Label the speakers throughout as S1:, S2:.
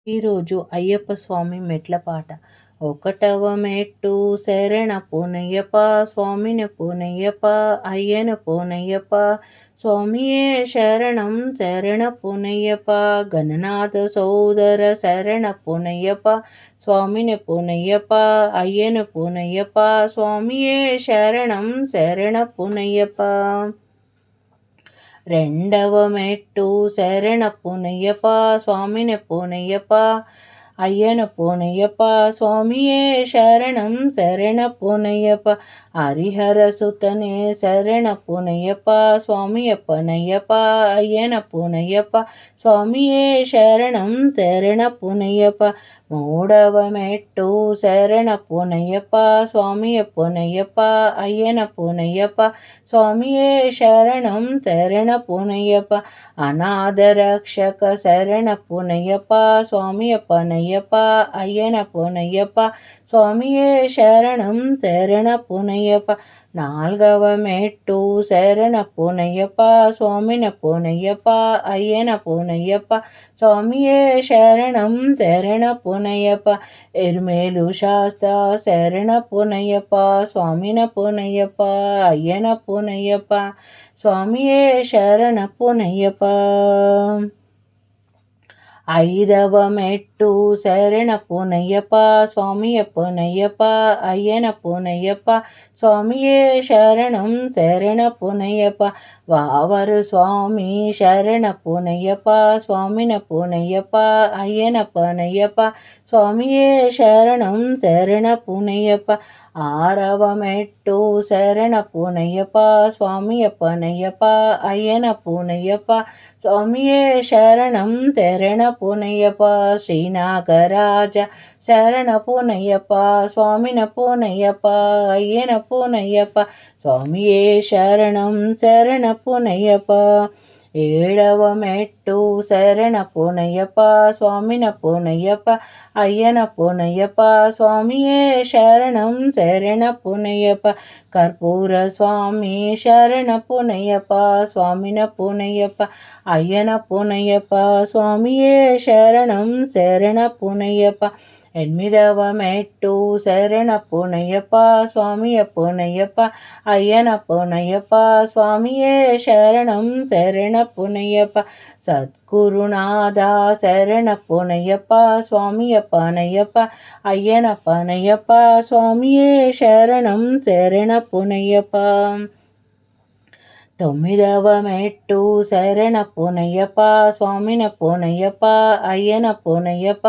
S1: ఈరోజు అయ్యప్ప స్వామి మెట్ల పాట. ఒకటవ మెట్టు శరణ పూనయ్యప్ప, స్వామిని పూనయ్యప్ప, అయ్యన పూనయ్యప్ప, స్వామియే శరణం శరణ పూనయ్యప్ప, గణనాథ సోదర శరణ పూనయ్యప్ప, స్వామిని పూనయ్యప్ప, అయ్యన పూనయ్యప్ప, స్వామియే శరణం శరణ పూనయ్యప్ప. రెండవ మెట్టు శరణ పూనయ్యప్ప, స్వామిని పూనయ్యప్ప, అయ్యన పూనయ్యప్ప, స్వామియే శరణం శరణ పూనయ్యప్ప, హరిహర సుతనే శరణ పూనయ్యప్ప, స్వామియప్పనయ్యప్ప, అయ్యన పూనయ్యప్ప, స్వామియే శరణం శరణ పూనయ్యప్ప. మూడవ మెట్టు శరణ పూనయ్యప్ప, స్వామియప్పనయ్యప్ప, అయ్యన పూనయ్యప్ప, స్వామియే శరణం శరణ పూనయ్యప్ప, అనాథ రక్షక శరణ పూనయ్యప్ప, స్వామియప్పనయ్యప్ప, అయ్యన పూనయ్యప్ప, స్వామియే శరణం శరణ పూనయ్యప్ప. నాల్గవ మెట్టు శరణ పూనయ్యప్ప, స్వామిని పూనయ్యప్ప, అయ్యన పూనయ్యప్ప, స్వామియే శరణం శరణ పూనయ్యప్ప, ఎరుమేలు శాస్త్ర శరణ పూనయ్యప్ప, స్వామిన పూనయ్యప్ప, అయ్యన పూనయ్యప్ప, స్వామియే శరణ పూనయ్యప్ప. ఐదవ మెట్టు శరణ పూనయ్యప్ప, స్వామియప్పనయ్యప్ప, అయ్యన పూనయ్యప్ప, స్వామియే శరణం శరణ పూనయ్యప్ప, వావరు స్వామి శరణ పూనయ్యప్ప, స్వామిన పూనయ్యప్ప, అయ్యన పూనయ్యప్ప, స్వామియే శరణం శరణ పూనయ్యప్ప. ఆరవ మెట్టు శరణ పూనయ్యప్ప, స్వామియప్పనయ్యప్ప, అయ్యన పూనయ్యప్ప, స్వామియే శరణం శరణ పూనయ్యప్ప, శ్రీనాగరాజ శరణ పూనయ్యప్ప, స్వామిన పూనయ్యప్ప, అయ్యన పూనయ్యప్ప, స్వామియే శరణం శరణ పూనయ్యప్ప. ఏడవ మెట్టు శరణ పూనయ్యప్ప, స్వామిన పూనయ్యప్ప, అయ్యన పూనయ్యప్ప, స్వామియే శరణం శరణ పూనయ్యప్ప, కర్పూర స్వామి శరణ పూనయ్యప్ప, స్వామిన పూనయ్యప్ప, అయ్యన పూనయ్యప్ప, స్వామియే శరణం శరణ పూనయ్యప్ప. ఎనిమిదవ మెట్టు శరణ పూనయ్యప్ప, స్వామియప్పనయ్యప్ప, అయ్యన పూనయ్యప్ప, స్వామియే శరణం శరణ పూనయ్యప్ప, సద్గురునాథ శరణ పూనయ్యప్ప, స్వామియప్పనయ్యప్ప, అయ్యన పూనయ్యప్ప, స్వామియే శరణం శరణ పూనయ్యప్ప. తొమ్మిదవ మెట్టు శరణ పూనయ్యప్ప, స్వామిన పూనయ్యప్ప, అయ్యన పూనయ్యప్ప,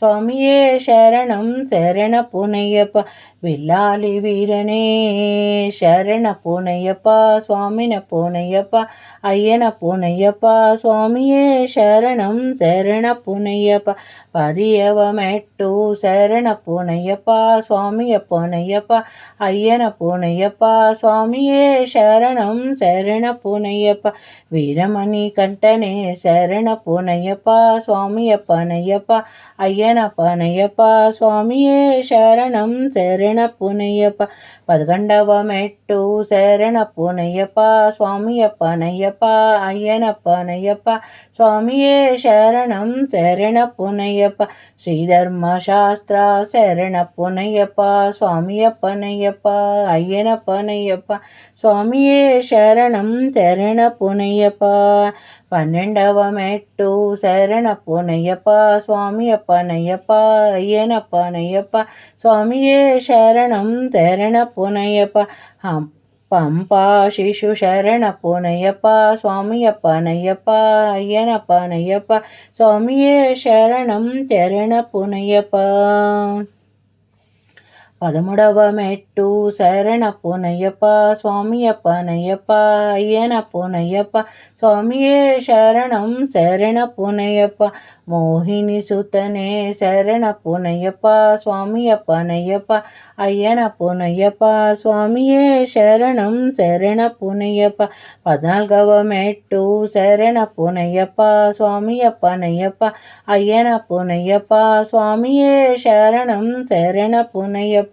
S1: స్వామియే శరణం శరణ పూనయ్యప్ప, విల్లాలి వీరనే శరణ పూనయ్యప్ప, స్వామిన పూనయ్యప్ప, అయ్యన పూనయ్యప్ప, స్వామియే శరణం శరణ పూనయ్యప్ప. పదియవ మెట్టు శరణ పూనయ్యప్ప, స్వామియప్పనయ్యప్ప, అయ్యన పూనయ్యప్ప, స్వామియే శరణం శరణ పూనయ్యప్ప, వీరమణి కంటనే శరణ పూనయ్యప్ప, స్వామియప్పనయ్యప్ప, అయ్యన పూనయ్యప్ప, స్వామియే శరణం శరణ పూనయ్యప్ప. 11వ మెట్టు శరణ పూనయ్యప్ప, స్వామియప్పనయ్యప్ప, అయ్యన పూనయ్యప్ప, స్వామియే శరణం శరణ పూనయ్యప్ప, శ్రీధర్మశాస్త్ర శరణ పూనయ్యప్ప, స్వామియప్పనయ్యప్ప, అయ్యన పూనయ్యప్ప, స్వామియే శరణం శరణ పూనయ్యప్ప. 12వ మెట్టు శరణ పూనయ్యప్ప, స్వామియప్పనయ్యప్ప, అయ్యన పూనయ్యప్ప, స్వామియే శరణం శరణ పూనయ్యప్ప, పంపా శిశు శరణ పూనయ్యప్ప, స్వామియప్పనయ్యప్ప, అయ్యన పూనయ్యప్ప, స్వామియే శరణం శరణ పూనయ్యప్ప. 13వ మెట్టు శరణ పూనయ్యప్ప, స్వామియప్పనయ్యప్ప, అయ్యన పూనయ్యప్ప, స్వామియే శరణం శరణ పూనయ్యప్ప, మోహిని సుతనే శరణ పూనయ్యప్ప, స్వామియప్పనయ్యప్ప, అయ్యన పూనయ్యప్ప, స్వామియే శరణం శరణ పూనయ్యప్ప. 14వ మెట్టు శరణ పూనయ్యప్ప, స్వామియప్పనయ్యప్ప, అయ్యన పూనయ్యప్ప, స్వామియే శరణం శరణ పూనయ్యప్ప,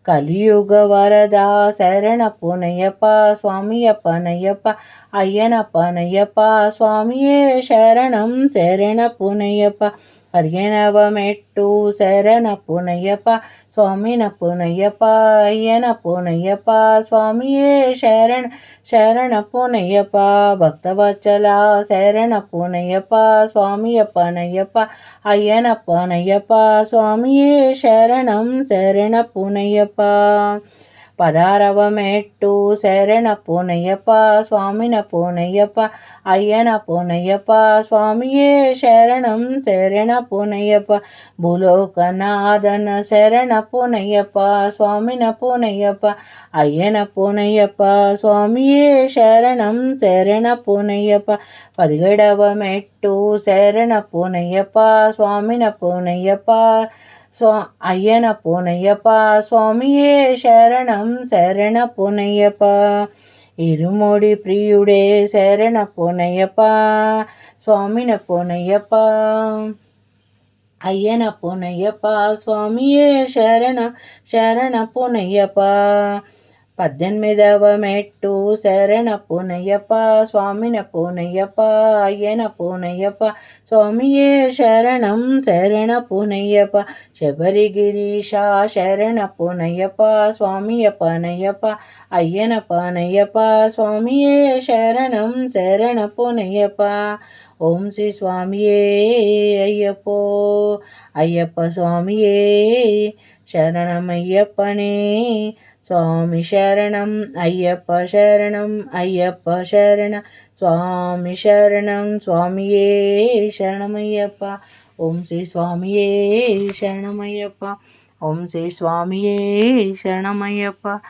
S1: కలియుగ వరద శరణ పూనయ్యప్ప, స్వామియప్పనయ్యప్ప, అయ్యన పూనయ్యప్ప, స్వామియే శరణం శరణ పూనయ్యప్ప, பதினெனவமெட்டு சரணப்புனையப்பா சுவாமினப்புனையப்பா ஐயனப்புனையப்பா சுவாமியே சரணப்புனையப்பா பக்தவச்சலா சரணப்புனையப்பா சுவாமியப்பனையப்பா ஐயனப்பனையப்பா சுவாமியே சரணப்புனையப்பா పదారవమెట్టు శరణ పూనయ్యప్ప స్వామిన పూనయ్యప్ప అయ్యన పూనయ్యప్ప స్వామియే శరణ పూనయ్యప్ప భూలోకనాథన శరణ పూనయ్యప్ప స్వామిన పూనయ్యప్ప అయ్యన పూనయ్యప్ప స్వామియే శరణ పూనయ్యప్ప పదిగడవ మెట్టు శరణ పూనయ్యప్ప స్వామిన పూనయ్యప్ప అయ్యన పూనయ్యప్ప స్వామియే శరణ పూనయ్యప్ప ఇరుముడి ప్రియుడే శరణ పూనయ్యప్ప స్వామిన పూనయ్యప్ప అయ్యన పూనయ్యప్ప స్వామియే శరణ పూనయ్యప్ప పద్దెనిమిదవ మెట్టు శరణ పూనయ్యప్ప స్వామిన పూనయ్యప్ప అయ్యన పూనయ్యప్ప స్వామియే శరణ పూనయ్యప్ప శబరిగిరీశ శరణ పూనయ్యప్ప స్వామియప్పనయ్యప్ప అయ్యన పానయ్యప్ప స్వామియే శరణ పూనయ్యప్ప ఓం శ్రీ స్వామియే అయ్యప్పో అయ్యప్ప స్వామియే శరణమయ్యప్పనే స్వామి శరణం అయ్యప్ప శరణం అయ్యప్ప స్వామి శరణం స్వామియే శరణమయ్యప్ప ఓం శ్రీ స్వామియే శరణమయ్యప్ప ఓం శ్రీ స్వామియే శరణమయ్యప్ప